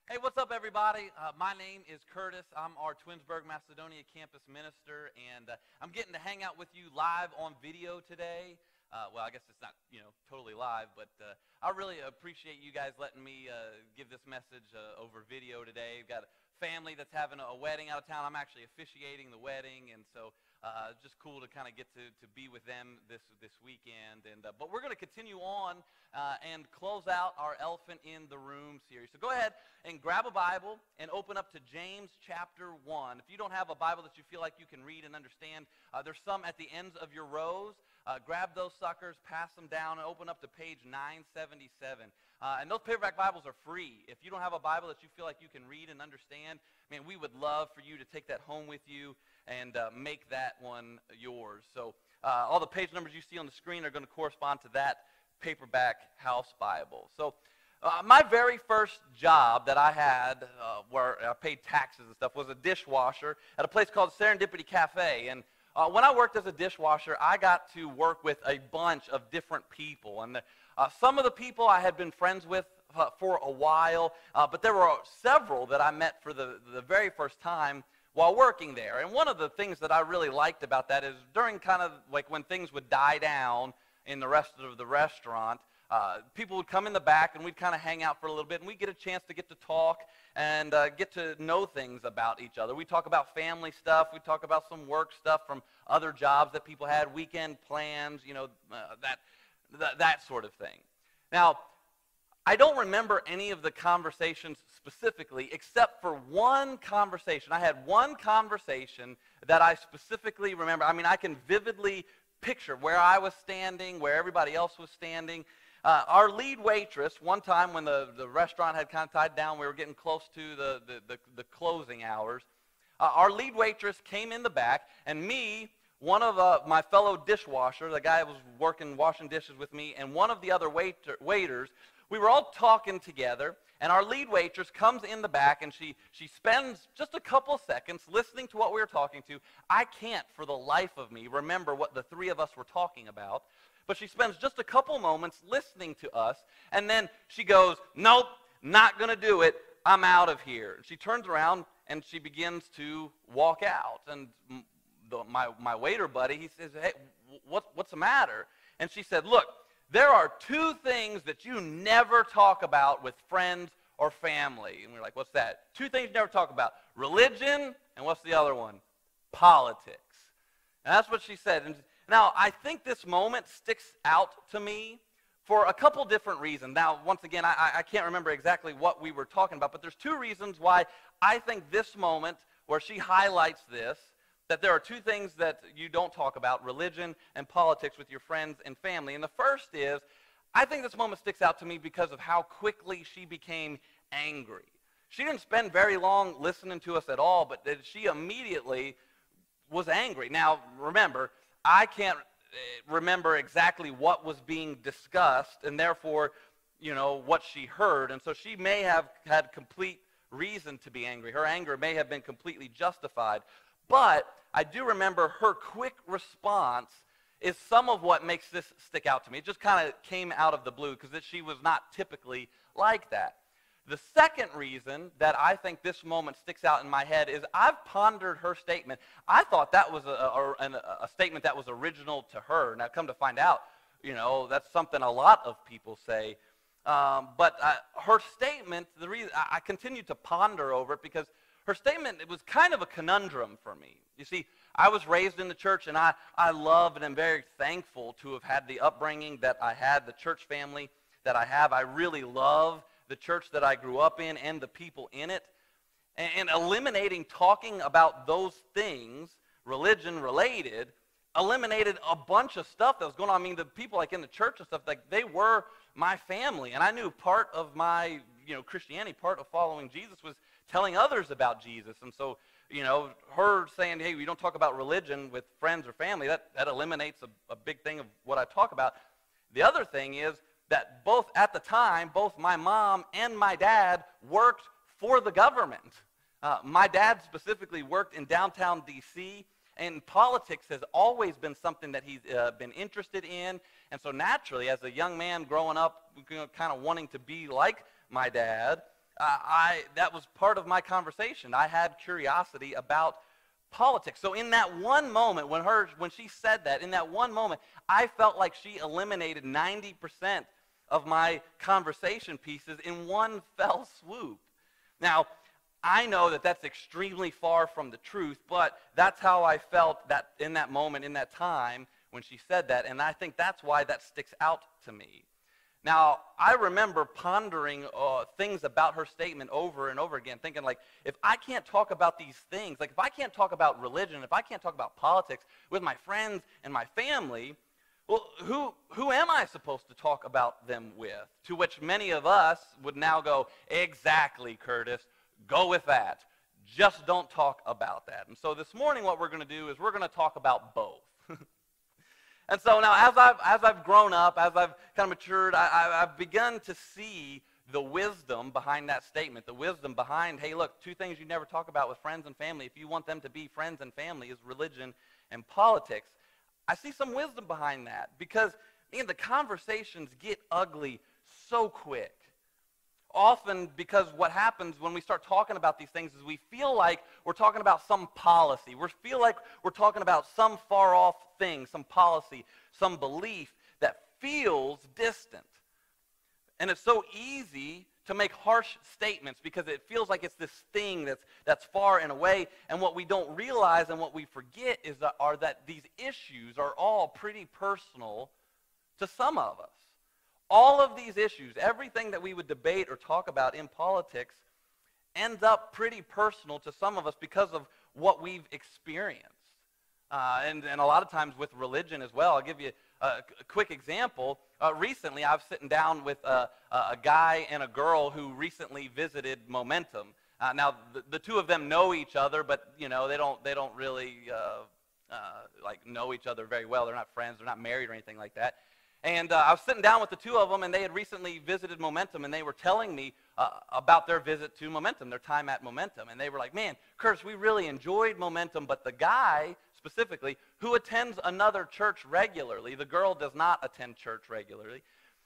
Hey, what's up, everybody? My name is Curtis. I'm our Twinsburg, Macedonia campus minister, and I'm getting to hang out with you live on video today. Well, I guess it's not, totally live, but I really appreciate you guys letting me give this message over video today. We've got a family that's having a wedding out of town. I'm actually officiating the wedding, and so it's just cool to kind of get to be with them this weekend. But we're going to continue on and close out our Elephant in the Room series. So go ahead and grab a Bible and open up to James chapter 1. If you don't have a Bible that you feel like you can read and understand, there's some at the ends of your rows. Grab those suckers, pass them down, and open up to page 977. And those paperback Bibles are free. If you don't have a Bible that you feel like you can read and understand, man, we would love for you to take that home with you and make that one yours. So all the page numbers you see on the screen are going to correspond to that paperback house Bible. So my very first job that I had where I paid taxes and stuff was a dishwasher at a place called Serendipity Cafe. And when I worked as a dishwasher, I got to work with a bunch of different people. And some of the people I had been friends with for a while, but there were several that I met for the very first time while working there. And one of the things that I really liked about that is during kind of like when things would die down in the rest of the restaurant, people would come in the back and we'd kind of hang out for a little bit, and we'd get a chance to get to talk and get to know things about each other. We'd talk about family stuff. We'd talk about some work stuff from other jobs that people had, weekend plans, that sort of thing. Now, I don't remember any of the conversations specifically except for one conversation. I had one conversation that I specifically remember. I mean, I can vividly picture where I was standing, where everybody else was standing. Our lead waitress, one time when the restaurant had kind of tied down, we were getting close to the closing hours, our lead waitress came in the back, and me, one of my fellow dishwasher, the guy who was washing dishes with me, and one of the other waiters, we were all talking together, and our lead waitress comes in the back, and she spends just a couple seconds listening to what we were talking to. I can't, for the life of me, remember what the three of us were talking about, but she spends just a couple moments listening to us, and then she goes, "Nope, not going to do it. I'm out of here." And she turns around, and she begins to walk out, and my waiter buddy, he says, "Hey, what's the matter?" And she said, "Look, there are two things that you never talk about with friends or family." And we're like, "What's that?" "Two things you never talk about. Religion, and what's the other one? Politics." And that's what she said. And now, I think this moment sticks out to me for a couple different reasons. Now, once again, I can't remember exactly what we were talking about, but there's two reasons why I think this moment where she highlights this, that there are two things that you don't talk about, religion and politics, with your friends and family. And the first is, I think this moment sticks out to me because of how quickly she became angry. She didn't spend very long listening to us at all, but she immediately was angry. Now, remember, I can't remember exactly what was being discussed, and therefore, what she heard. And so she may have had complete reason to be angry. Her anger may have been completely justified. But I do remember her quick response is some of what makes this stick out to me. It just kind of came out of the blue because she was not typically like that. The second reason that I think this moment sticks out in my head is I've pondered her statement. I thought that was a statement that was original to her. Now, come to find out, that's something a lot of people say. But her statement, the reason I continued to ponder over it because her statement, it was kind of a conundrum for me. You see, I was raised in the church, and I love and am very thankful to have had the upbringing that I had, the church family that I have. I really love the church that I grew up in and the people in it. And eliminating talking about those things, religion-related, eliminated a bunch of stuff that was going on. I mean, the people like in the church and stuff, like they were my family. And I knew part of my, Christianity, part of following Jesus was telling others about Jesus. And so, her saying, "Hey, we don't talk about religion with friends or family," that eliminates a big thing of what I talk about. The other thing is that at the time, both my mom and my dad worked for the government. My dad specifically worked in downtown D.C., and politics has always been something that he's been interested in. And so naturally, as a young man growing up, kind of wanting to be like my dad, that was part of my conversation. I had curiosity about politics. So in that one moment, when she said that, in that one moment, I felt like she eliminated 90% of my conversation pieces in one fell swoop. Now, I know that that's extremely far from the truth, but that's how I felt that in that moment, in that time, when she said that, and I think that's why that sticks out to me. Now, I remember pondering things about her statement over and over again, thinking like, if I can't talk about these things, like if I can't talk about religion, if I can't talk about politics with my friends and my family, well, who am I supposed to talk about them with? To which many of us would now go, exactly, Curtis, go with that. Just don't talk about that. And so this morning what we're going to do is we're going to talk about both. And so now as I've grown up, as I've kind of matured, I've begun to see the wisdom behind that statement, the wisdom behind, hey, look, two things you never talk about with friends and family, if you want them to be friends and family, is religion and politics. I see some wisdom behind that because, man, the conversations get ugly so quick. Often because what happens when we start talking about these things is we feel like we're talking about some policy. We feel like we're talking about some far-off thing, some policy, some belief that feels distant. And it's so easy to make harsh statements because it feels like it's this thing that's far and away. And what we don't realize and what we forget is that these issues are all pretty personal to some of us. All of these issues, everything that we would debate or talk about in politics ends up pretty personal to some of us because of what we've experienced. And a lot of times with religion as well. I'll give you a quick example. Recently, I was sitting down with a guy and a girl who recently visited Momentum. Now, the two of them know each other, but you know they don't really like know each other very well. They're not friends. They're not married or anything like that. And I was sitting down with the two of them, and they had recently visited Momentum, and they were telling me about their visit to Momentum, their time at Momentum. And they were like, man, Curtis, we really enjoyed Momentum, but the guy, specifically, who attends another church regularly, the girl does not attend church regularly,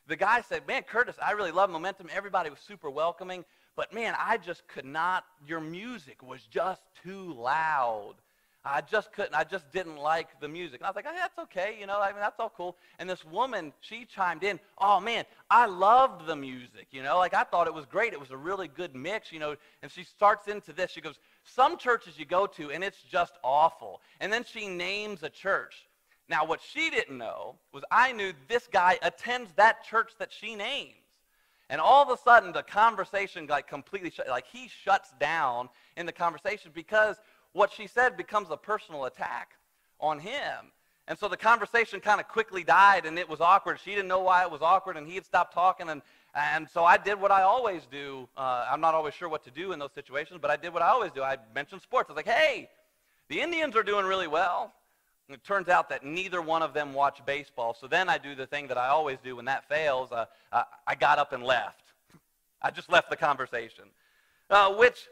the guy said, man, Curtis, I really love Momentum. Everybody was super welcoming, but, man, I just could not, your music was just too loud. I just couldn't. I just didn't like the music. And I was like, oh, that's okay. You know, I mean, that's all cool. And this woman, she chimed in, oh, man, I loved the music. You know, like I thought it was great. It was a really good mix, you know. And she starts into this. She goes, some churches you go to, and it's just awful. And then she names a church. Now, what she didn't know was I knew this guy attends that church that she names. And all of a sudden, the conversation like completely, like he shuts down in the conversation because what she said becomes a personal attack on him. And so the conversation kind of quickly died, and it was awkward. She didn't know why it was awkward, and he had stopped talking. And so I did what I always do. I'm not always sure what to do in those situations, but I did what I always do. I mentioned sports. I was like, hey, the Indians are doing really well. And it turns out that neither one of them watch baseball. So then I do the thing that I always do when that fails. I got up and left. I just left the conversation, which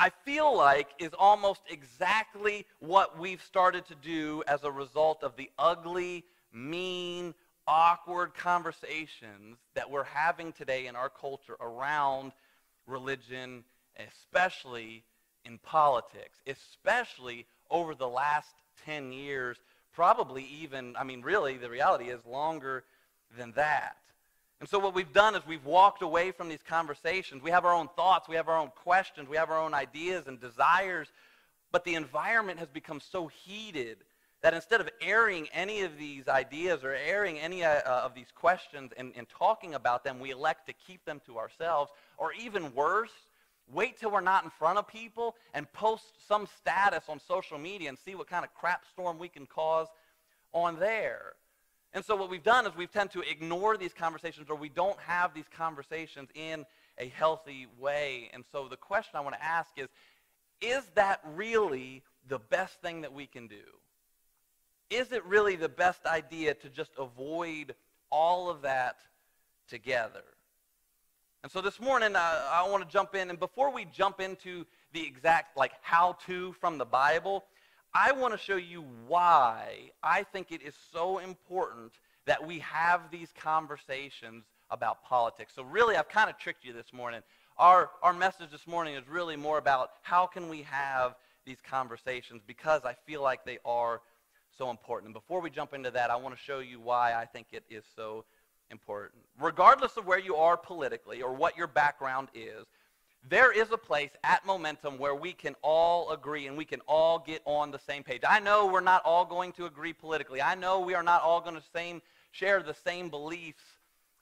I feel like is almost exactly what we've started to do as a result of the ugly, mean, awkward conversations that we're having today in our culture around religion, especially in politics, especially over the last 10 years, probably even, I mean, really, the reality is longer than that. And so what we've done is we've walked away from these conversations. We have our own thoughts. We have our own questions. We have our own ideas and desires. But the environment has become so heated that instead of airing any of these ideas or airing any of these questions and talking about them, we elect to keep them to ourselves. Or even worse, wait till we're not in front of people and post some status on social media and see what kind of crap storm we can cause on there. And so what we've done is we've tend to ignore these conversations, or we don't have these conversations in a healthy way. And so the question I want to ask is that really the best thing that we can do? Is it really the best idea to just avoid all of that together? And so this morning I want to jump in, and before we jump into the exact like how-to from the Bible, I want to show you why I think it is so important that we have these conversations about politics. So really, I've kind of tricked you this morning. our message this morning is really more about how can we have these conversations, because I feel like they are so important. And before we jump into that, I want to show you why I think it is so important. Regardless of where you are politically or what your background is, there is a place at Momentum where we can all agree and we can all get on the same page. I know we're not all going to agree politically. I know we are not all going to share the same beliefs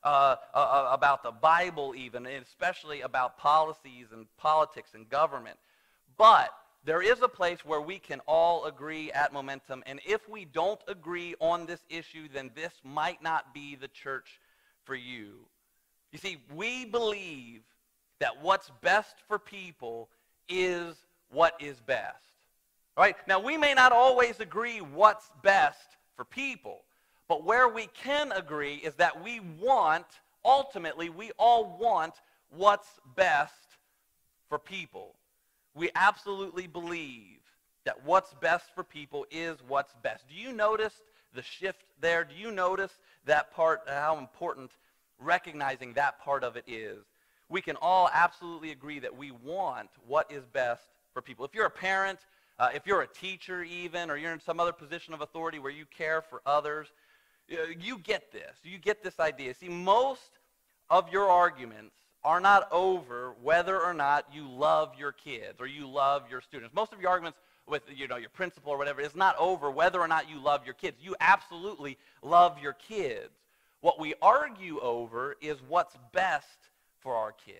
about the Bible even, and especially about policies and politics and government. But there is a place where we can all agree at Momentum, and if we don't agree on this issue, then this might not be the church for you. You see, we believe that what's best for people is what is best. Right? Now, we may not always agree what's best for people, but where we can agree is that ultimately, we all want what's best for people. We absolutely believe that what's best for people is what's best. Do you notice the shift there? Do you notice that part, how important recognizing that part of it is? We can all absolutely agree that we want what is best for people. If you're a parent, if you're a teacher even, or you're in some other position of authority where you care for others, you get this. You get this idea. See, most of your arguments are not over whether or not you love your kids or you love your students. Most of your arguments with your principal or whatever is not over whether or not you love your kids. You absolutely love your kids. What we argue over is what's best for our kids.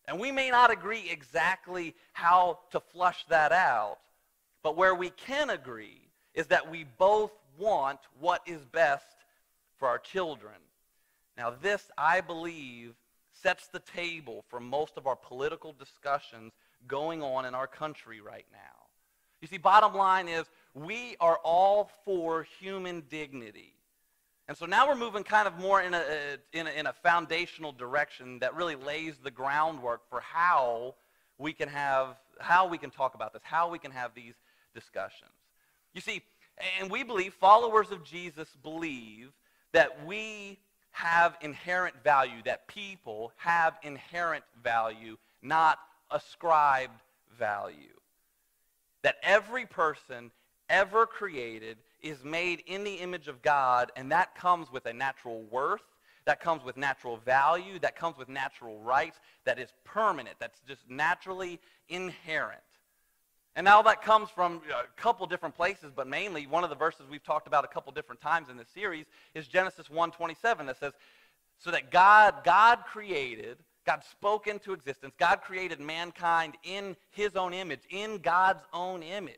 And we may not agree exactly how to flush that out, but where we can agree is that we both want what is best for our children. Now this, I believe, sets the table for most of our political discussions going on in our country right now. You see, bottom line is we are all for human dignity. And so now we're moving kind of more in a foundational direction that really lays the groundwork for how we can talk about this, how we can have these discussions. You see, and we believe, followers of Jesus believe, that we have inherent value, that people have inherent value, not ascribed value. That every person ever created is made in the image of God, and that comes with a natural worth, that comes with natural value, that comes with natural rights, that is permanent, that's just naturally inherent. And now that comes from a couple different places, but mainly one of the verses we've talked about a couple different times in this series is Genesis 1:27 that says, so that God created, God spoke into existence, God created mankind in his own image, in God's own image.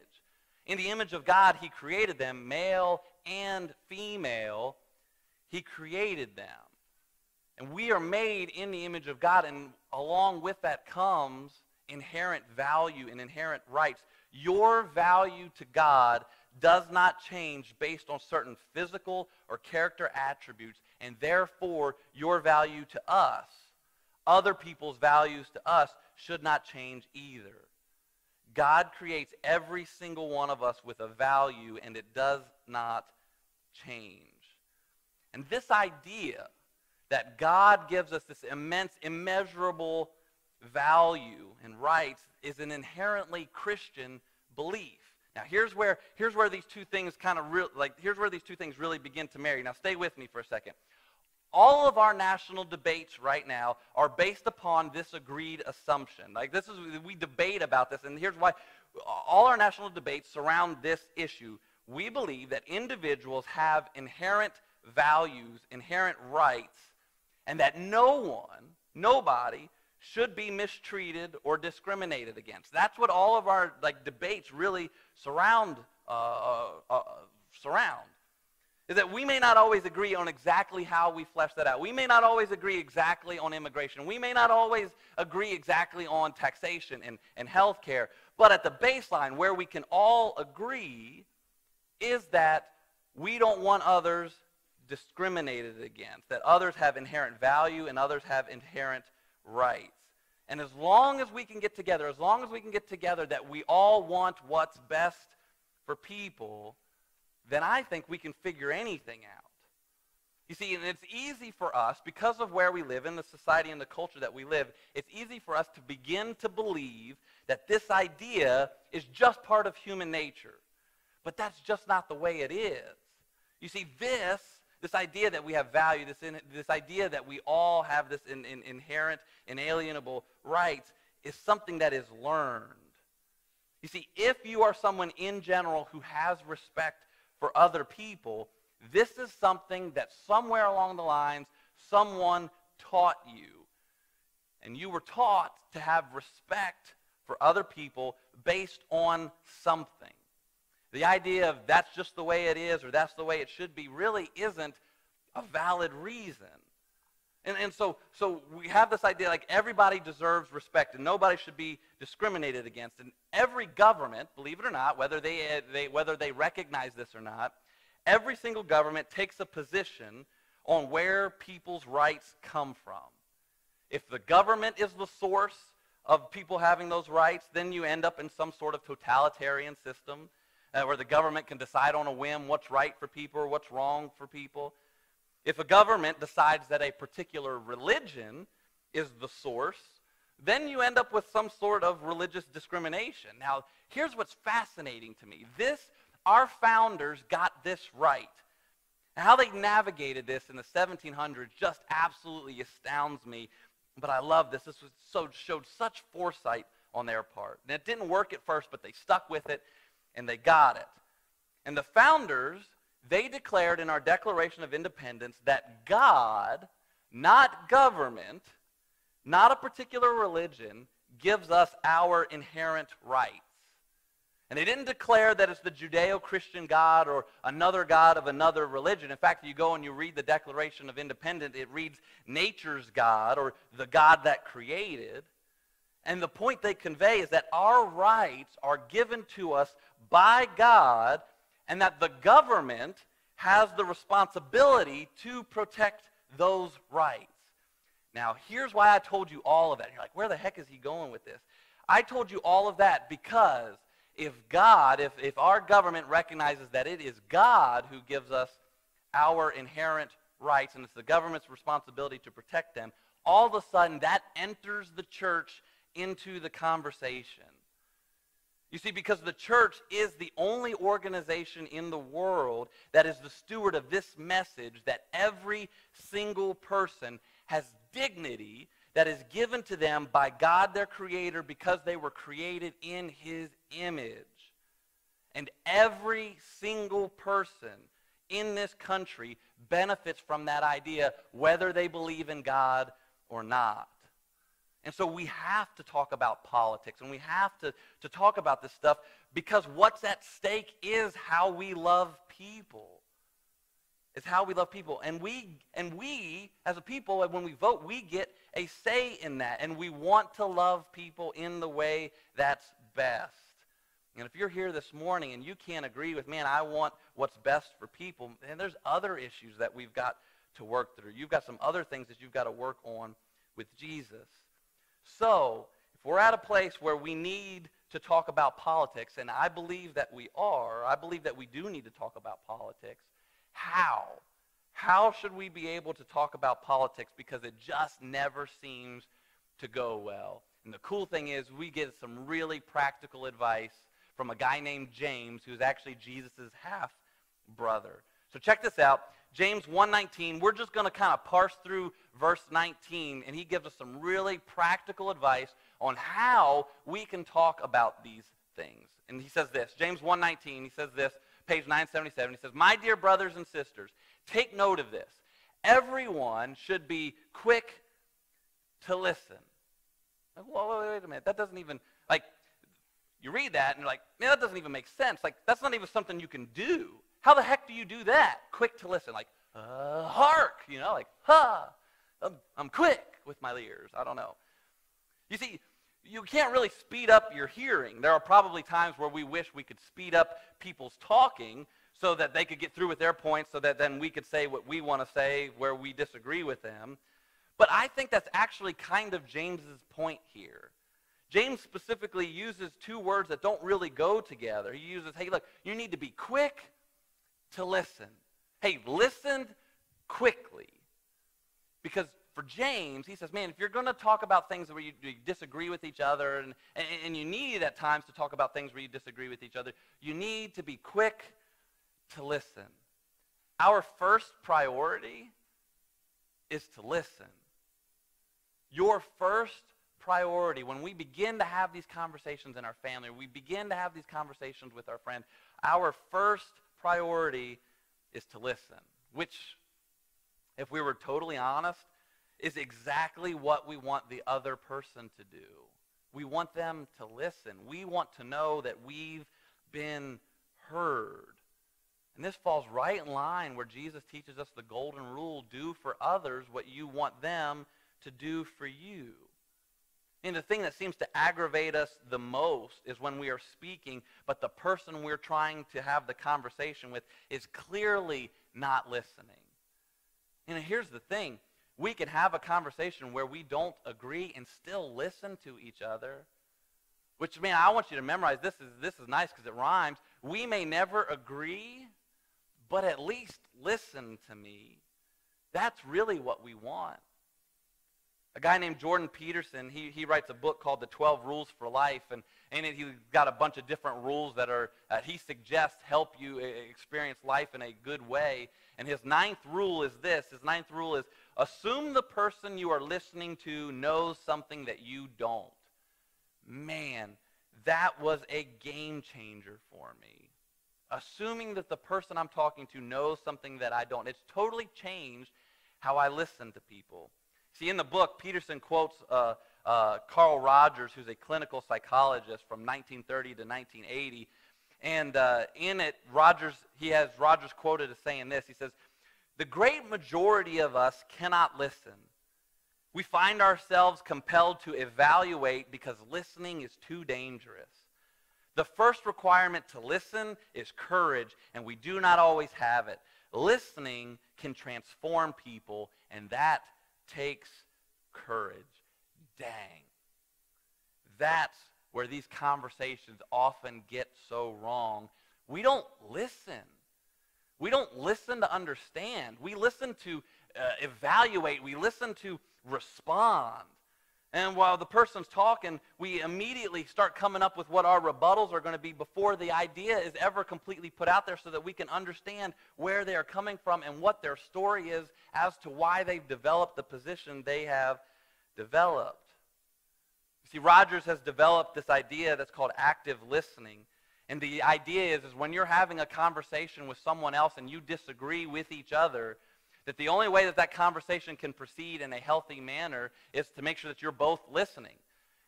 In the image of God, he created them, male and female, he created them. And we are made in the image of God, and along with that comes inherent value and inherent rights. Your value to God does not change based on certain physical or character attributes, and therefore your value to us, other people's values to us, should not change either. God creates every single one of us with a value, and it does not change. And this idea that God gives us this immense, immeasurable value and rights is an inherently Christian belief. Now here's where these two things really begin to marry. Now stay with me for a second. All of our national debates right now are based upon this agreed assumption. We debate about this, and here's why. All our national debates surround this issue. We believe that individuals have inherent values, inherent rights, and that nobody should be mistreated or discriminated against. That's what all of our debates really surround. Is that we may not always agree on exactly how we flesh that out. We may not always agree exactly on immigration. We may not always agree exactly on taxation and health care. But at the baseline, where we can all agree is that we don't want others discriminated against, that others have inherent value and others have inherent rights. And as long as we can get together, that we all want what's best for people, then I think we can figure anything out. You see, and it's easy for us, because of where we live, in the society and the culture that we live, it's easy for us to begin to believe that this idea is just part of human nature. But that's just not the way it is. You see, this idea that we have value, this idea that we all have this inherent, inalienable rights, is something that is learned. You see, if you are someone in general who has respect for other people, this is something that somewhere along the lines someone taught you. And you were taught to have respect for other people based on something. The idea of that's just the way it is or that's the way it should be really isn't a valid reason. And so we have this idea like everybody deserves respect and nobody should be discriminated against. And every government, believe it or not, whether they recognize this or not, every single government takes a position on where people's rights come from. If the government is the source of people having those rights, then you end up in some sort of totalitarian system where the government can decide on a whim what's right for people or what's wrong for people. If a government decides that a particular religion is the source, then you end up with some sort of religious discrimination. Now, here's what's fascinating to me. Our founders got this right. How they navigated this in the 1700s just absolutely astounds me. But I love this. This showed such foresight on their part. And it didn't work at first, but they stuck with it, and they got it. And the founders, they declared in our Declaration of Independence that God, not government, not a particular religion, gives us our inherent rights. And they didn't declare that it's the Judeo-Christian God or another God of another religion. In fact, you go and you read the Declaration of Independence, it reads nature's God or the God that created. And the point they convey is that our rights are given to us by God and that the government has the responsibility to protect those rights. Now, here's why I told you all of that. You're like, where the heck is he going with this? I told you all of that because if our government recognizes that it is God who gives us our inherent rights and it's the government's responsibility to protect them, all of a sudden that enters the church into the conversation. You see, because the church is the only organization in the world that is the steward of this message that every single person has dignity that is given to them by God their Creator because they were created in His image. And every single person in this country benefits from that idea whether they believe in God or not. And so we have to talk about politics and we have to talk about this stuff because what's at stake is how we love people. It's how we love people. And we as a people, when we vote, we get a say in that. And we want to love people in the way that's best. And if you're here this morning and you can't agree with, man, I want what's best for people, and there's other issues that we've got to work through. You've got some other things that you've got to work on with Jesus. So, if we're at a place where we need to talk about politics, and I believe that we are, I believe that we do need to talk about politics, how? How should we be able to talk about politics? Because it just never seems to go well. And the cool thing is we get some really practical advice from a guy named James, who's actually Jesus' half-brother. So check this out. James 1:19, we're just going to kind of parse through verse 19, and he gives us some really practical advice on how we can talk about these things. And he says this, James 1:19, he says this, page 977, he says, "My dear brothers and sisters, take note of this. Everyone should be quick to listen." Like, whoa, wait a minute. That doesn't even, like, you read that and you're like, man, that doesn't even make sense. Like, that's not even something you can do. How the heck do you do that? Quick to listen. Like, hark, you know, like, I'm quick with my ears. I don't know. You see, you can't really speed up your hearing. There are probably times where we wish we could speed up people's talking so that they could get through with their points so that then we could say what we want to say where we disagree with them. But I think that's actually kind of James's point here. James specifically uses two words that don't really go together. He uses, hey, look, you need to be quick to listen. Hey, listen quickly. Because for James, he says, man, if you're going to talk about things where you disagree with each other, and you need at times to talk about things where you disagree with each other, you need to be quick to listen. Our first priority is to listen. Your first priority, when we begin to have these conversations in our family, we begin to have these conversations with our friends, our first priority is to listen, which, if we were totally honest, is exactly what we want the other person to do. We want them to listen. We want to know that we've been heard. And this falls right in line where Jesus teaches us the golden rule: do for others what you want them to do for you. And the thing that seems to aggravate us the most is when we are speaking, but the person we're trying to have the conversation with is clearly not listening. And here's the thing. We can have a conversation where we don't agree and still listen to each other. Which, man, I want you to memorize. This is nice because it rhymes. We may never agree, but at least listen to me. That's really what we want. A guy named Jordan Peterson, he writes a book called The 12 Rules for Life, and in it he's got a bunch of different rules that are he suggests help you experience life in a good way. And his ninth rule is this. His ninth rule is, assume the person you are listening to knows something that you don't. Man, that was a game changer for me. Assuming that the person I'm talking to knows something that I don't. It's totally changed how I listen to people. See, in the book, Peterson quotes Carl Rogers, who's a clinical psychologist from 1930 to 1980. And in it, Rogers quoted as saying this. He says, the great majority of us cannot listen. We find ourselves compelled to evaluate because listening is too dangerous. The first requirement to listen is courage, and we do not always have it. Listening can transform people, and that takes courage. Dang. That's where these conversations often get so wrong. We don't listen. We don't listen to understand. We listen to evaluate. We listen to respond. And while the person's talking, we immediately start coming up with what our rebuttals are going to be before the idea is ever completely put out there, so that we can understand where they are coming from and what their story is as to why they've developed the position they have developed. You see, Rogers has developed this idea that's called active listening. And the idea is when you're having a conversation with someone else and you disagree with each other, that the only way that that conversation can proceed in a healthy manner is to make sure that you're both listening.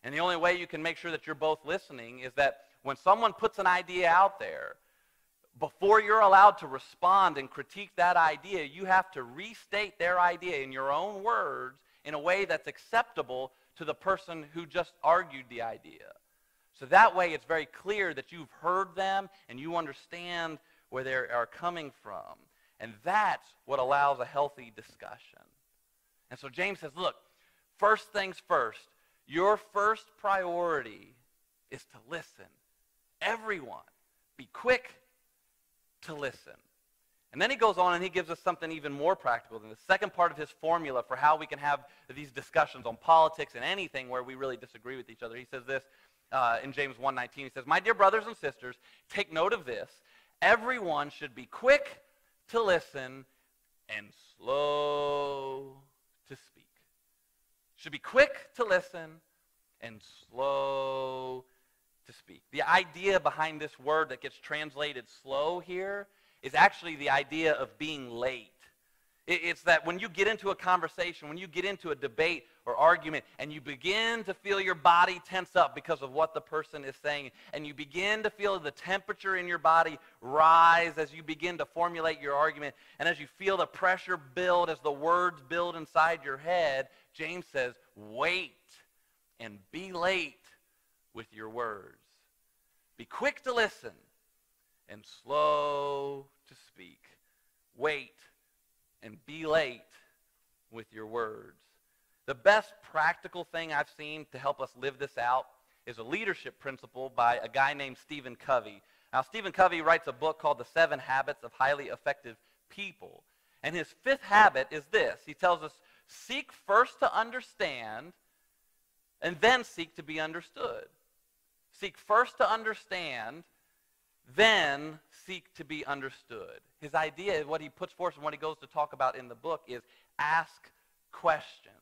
And the only way you can make sure that you're both listening is that when someone puts an idea out there, before you're allowed to respond and critique that idea, you have to restate their idea in your own words in a way that's acceptable to the person who just argued the idea. So that way it's very clear that you've heard them and you understand where they are coming from. And that's what allows a healthy discussion. And so James says, look, first things first, your first priority is to listen. Everyone, be quick to listen. And then he goes on and he gives us something even more practical than the second part of his formula for how we can have these discussions on politics and anything where we really disagree with each other. He says this in James 1:19. He says, my dear brothers and sisters, take note of this. Everyone should be quick to listen and slow to speak. Should be quick to listen and slow to speak. The idea behind this word that gets translated slow here is actually the idea of being late. It's that when you get into a conversation, when you get into a debate or argument, and you begin to feel your body tense up because of what the person is saying, and you begin to feel the temperature in your body rise as you begin to formulate your argument, and as you feel the pressure build as the words build inside your head, James says, wait and be late with your words. Be quick to listen and slow to speak. Wait and be late with your words. The best practical thing I've seen to help us live this out is a leadership principle by a guy named Stephen Covey. Now, Stephen Covey writes a book called The 7 Habits of Highly Effective People. And his fifth habit is this. He tells us, seek first to understand, and then seek to be understood. Seek first to understand, then seek to be understood. His idea, what he puts forth and what he goes to talk about in the book is ask questions.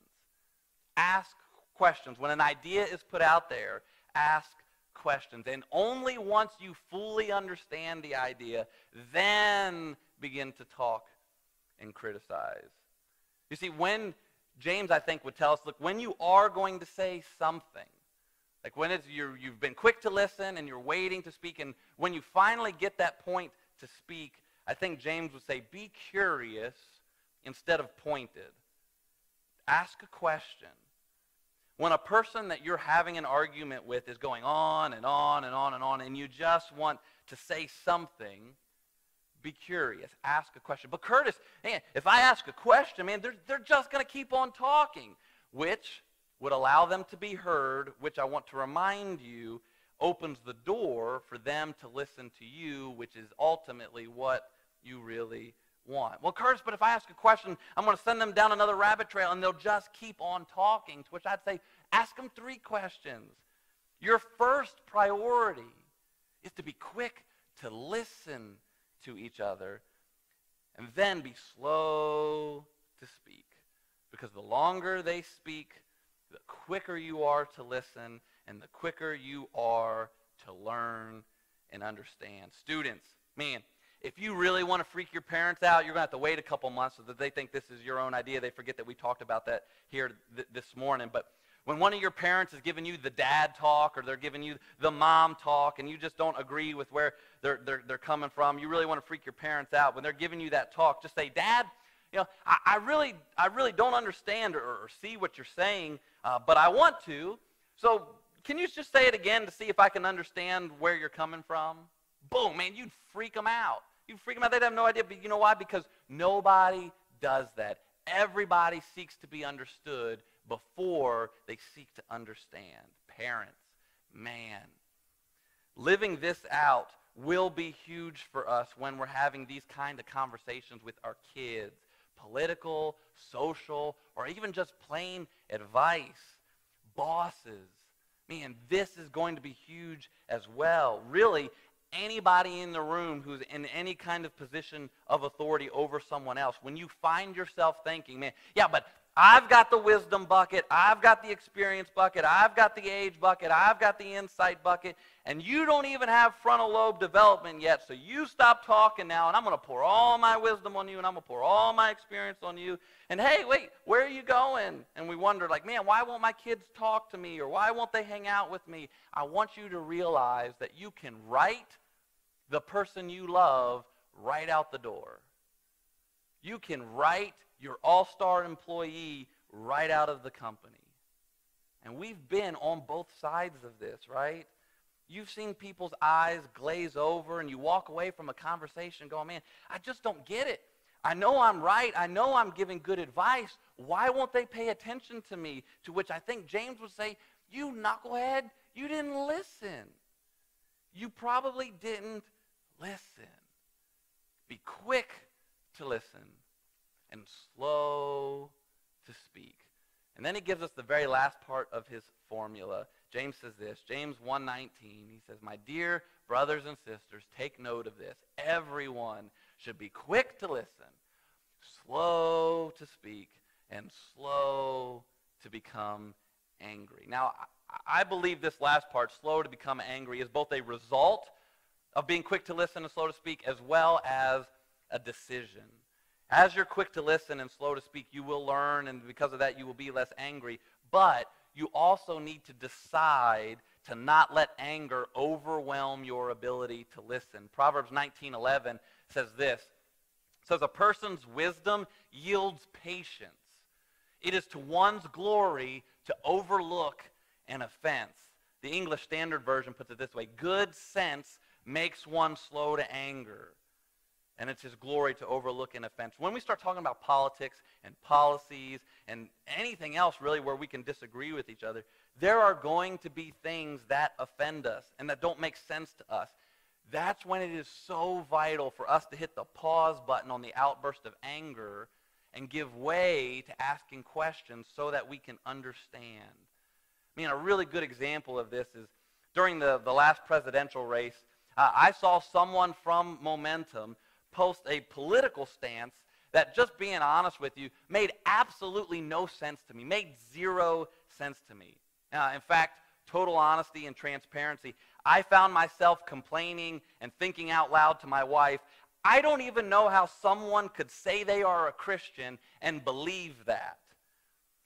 Ask questions. When an idea is put out there, ask questions. And only once you fully understand the idea, then begin to talk and criticize. You see, when James, I think, would tell us, look, when you are going to say something, like when you've been quick to listen and you're waiting to speak, and when you finally get that point to speak, I think James would say, be curious instead of pointed. Ask a question. When a person that you're having an argument with is going on and on and on and on, and you just want to say something, be curious. Ask a question. But Curtis, man, if I ask a question, man, they're just going to keep on talking, which would allow them to be heard, which I want to remind you opens the door for them to listen to you, which is ultimately what you really want. Well, Curtis, but if I ask a question, I'm going to send them down another rabbit trail, and they'll just keep on talking, to which I'd say, ask them 3 questions. Your first priority is to be quick to listen to each other, and then be slow to speak. Because the longer they speak, the quicker you are to listen, and the quicker you are to learn and understand. Students, man, if you really want to freak your parents out, you're going to have to wait a couple months so that they think this is your own idea. They forget that we talked about that here this morning. But when one of your parents is giving you the dad talk, or they're giving you the mom talk, and you just don't agree with where they're coming from, you really want to freak your parents out. When they're giving you that talk, just say, Dad, you know, I really don't understand or see what you're saying, but I want to. So can you just say it again to see if I can understand where you're coming from? Boom, man, you'd freak them out. You'd freak them out. They'd have no idea. But you know why? Because nobody does that. Everybody seeks to be understood before they seek to understand. Parents, man, living this out will be huge for us when we're having these kind of conversations with our kids. Political, social, or even just plain advice. Bosses. Man, this is going to be huge as well. Really, anybody in the room who's in any kind of position of authority over someone else, when you find yourself thinking, man, yeah, but I've got the wisdom bucket, I've got the experience bucket, I've got the age bucket, I've got the insight bucket, and you don't even have frontal lobe development yet, so you stop talking now, and I'm going to pour all my wisdom on you, and I'm going to pour all my experience on you, and hey, wait, where are you going? And we wonder, like, man, why won't my kids talk to me, or why won't they hang out with me? I want you to realize that you can write the person you love right out the door. You can write your all-star employee right out of the company. And we've been on both sides of this, right? You've seen people's eyes glaze over, and you walk away from a conversation going, man, I just don't get it. I know I'm right. I know I'm giving good advice. Why won't they pay attention to me? To which I think James would say, you knucklehead, you didn't listen. You probably didn't listen. Be quick to listen and slow to speak. And then he gives us the very last part of his formula. James says this, James 1:19, he says, my dear brothers and sisters, take note of this. Everyone should be quick to listen, slow to speak, and slow to become angry. Now, I believe this last part, slow to become angry, is both a result of being quick to listen and slow to speak, as well as a decision. As you're quick to listen and slow to speak, you will learn, and because of that, you will be less angry. But you also need to decide to not let anger overwhelm your ability to listen. Proverbs 19:11 says this. It says, a person's wisdom yields patience. It is to one's glory to overlook an offense. The English Standard Version puts it this way, good sense makes one slow to anger, and it's his glory to overlook an offense. When we start talking about politics and policies and anything else really where we can disagree with each other, there are going to be things that offend us and that don't make sense to us. that's when it is so vital for us to hit the pause button on the outburst of anger and give way to asking questions so that we can understand. I mean, a really good example of this is during the last presidential race, I saw someone from Momentum post a political stance that, just being honest with you, made absolutely no sense to me, made zero sense to me. In fact, total honesty and transparency, I found myself complaining and thinking out loud to my wife, I don't even know how someone could say they are a Christian and believe that.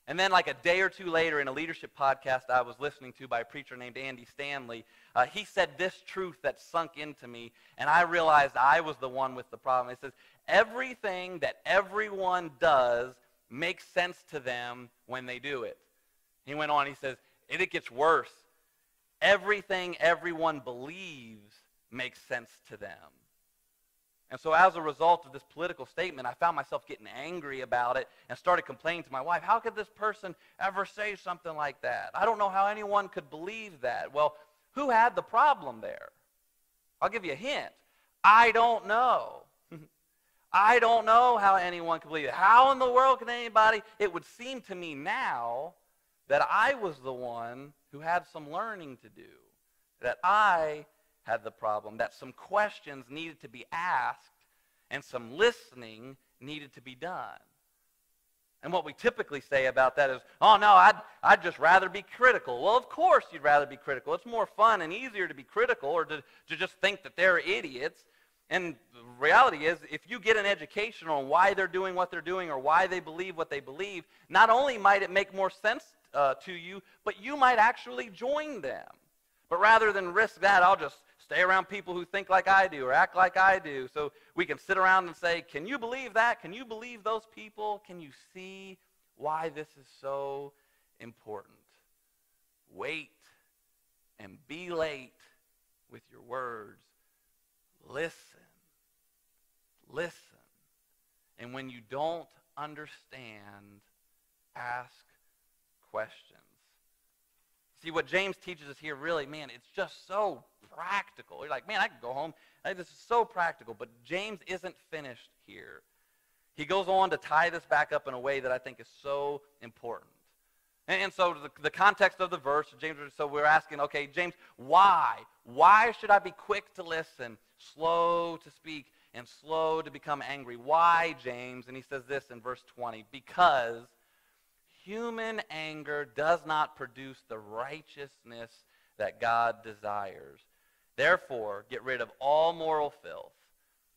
And then like a day or two later in a leadership podcast I was listening to by a preacher named Andy Stanley, he said this truth that sunk into me, and I realized I was the one with the problem. He says, everything that everyone does makes sense to them when they do it. He went on, he says, and it gets worse. Everything everyone believes makes sense to them. And so as a result of this political statement, I found myself getting angry about it and started complaining to my wife, how could this person ever say something like that? I don't know how anyone could believe that. Well, who had the problem there? I'll give you a hint. I don't know. I don't know how anyone could believe it. How in the world can anybody? It would seem to me now that I was the one who had some learning to do, that I had the problem, that some questions needed to be asked and some listening needed to be done. And what we typically say about that is, oh no, I'd just rather be critical. Well, of course you'd rather be critical. It's more fun and easier to be critical or to just think that they're idiots. And the reality is, if you get an education on why they're doing what they're doing or why they believe what they believe, not only might it make more sense to you, but you might actually join them. But rather than risk that, I'll just stay around people who think like I do or act like I do, so we can sit around and say, can you believe that? Can you believe those people? Can you see why this is so important? Wait and be late with your words. Listen. Listen. And when you don't understand, ask questions. See, what James teaches us here really, man, it's just so practical. You're like, man, I could go home. This is so practical. But James isn't finished here. He goes on to tie this back up in a way that I think is so important. And so the context of the verse, James, so we're asking, okay, James, why? Why should I be quick to listen, slow to speak, and slow to become angry? Why, James? And he says this in verse 20, because human anger does not produce the righteousness that God desires. Therefore, get rid of all moral filth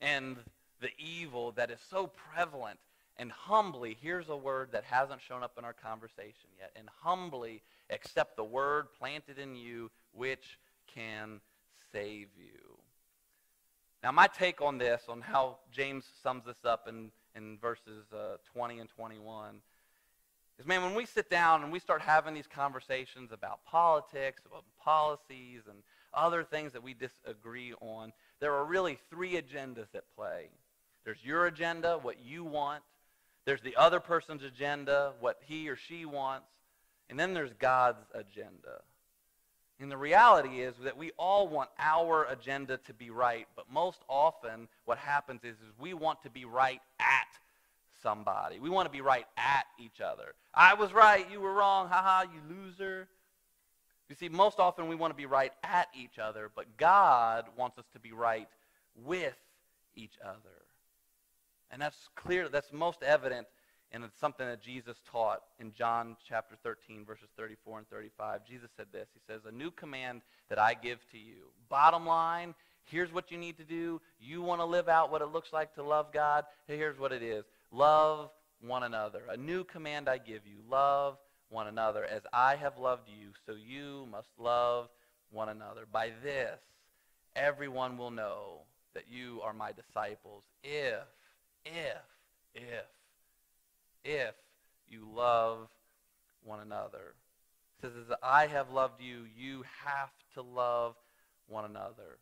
and the evil that is so prevalent, and humbly, here's a word that hasn't shown up in our conversation yet, and humbly accept the word planted in you which can save you. Now, my take on this, on how James sums this up in verses 20 and 21, is, man, when we sit down and we start having these conversations about politics, about policies, and other things that we disagree on, there are really three agendas at play. There's your agenda, what you want. There's the other person's agenda, what he or she wants. And then there's God's agenda. And the reality is that we all want our agenda to be right, but most often what happens is we want to be right at somebody. We want to be right at each other. I was right, you were wrong, haha, you loser. You see, most often we want to be right at each other, but God wants us to be right with each other. And that's clear, that's most evident, and it's something that Jesus taught in John chapter 13, verses 34 and 35. Jesus said this. He says, a new command that I give to you. Bottom line, here's what you need to do. You want to live out what it looks like to love God? Here's what it is. Love one another. A new command I give you. Love one another. As I have loved you, so you must love one another. By this, everyone will know that you are my disciples if you love one another. It says, as I have loved you, you have to love one another.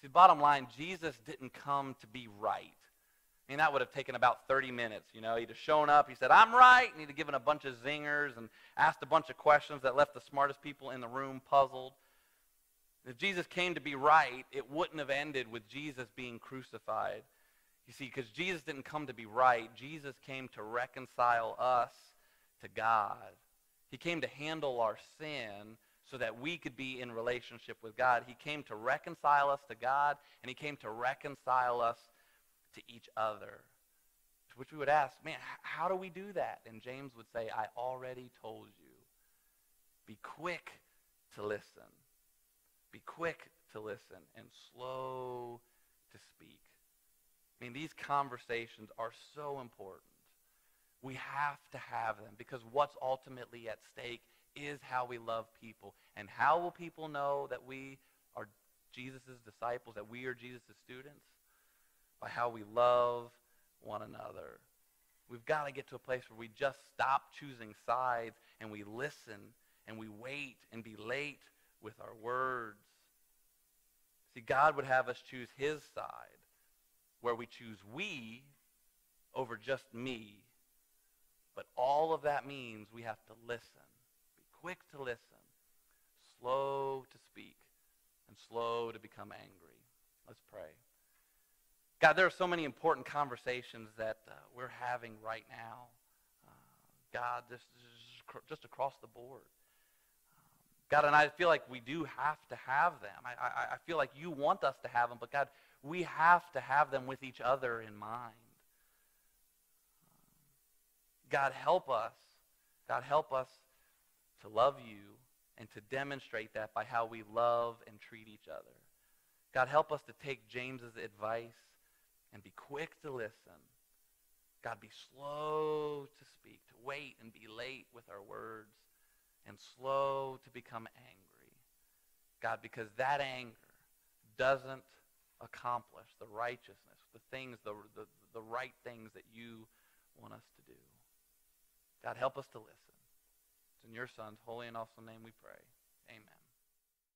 See, bottom line, Jesus didn't come to be right. I mean, that would have taken about 30 minutes. You know, he'd have shown up, he said, I'm right, and he'd have given a bunch of zingers and asked a bunch of questions that left the smartest people in the room puzzled. If Jesus came to be right, it wouldn't have ended with Jesus being crucified. You see, because Jesus didn't come to be right. Jesus came to reconcile us to God. He came to handle our sin so that we could be in relationship with God. He came to reconcile us to God, and he came to reconcile us to each other. To which we would ask, man, how do we do that? And James would say, I already told you. Be quick to listen. Be quick to listen and slow to speak. I mean, these conversations are so important. We have to have them because what's ultimately at stake is how we love people. And how will people know that we are Jesus' disciples, that we are Jesus' students? By how we love one another. We've got to get to a place where we just stop choosing sides and we listen and we wait and be late with our words. See, God would have us choose his side, where we choose we over just me. But all of that means we have to listen. Be quick to listen, slow to speak, and slow to become angry. Let's pray. God, there are so many important conversations that we're having right now. God, just across the board. God, and I feel like we do have to have them. I feel like you want us to have them, but God, we have to have them with each other in mind. God, help us. God, help us to love you and to demonstrate that by how we love and treat each other. God, help us to take James's advice and be quick to listen. God, be slow to speak, to wait and be late with our words, and slow to become angry. God, because that anger doesn't accomplish the righteousness, the things, the right things that you want us to do. God, help us to listen. It's in your Son's holy and awesome name we pray. Amen.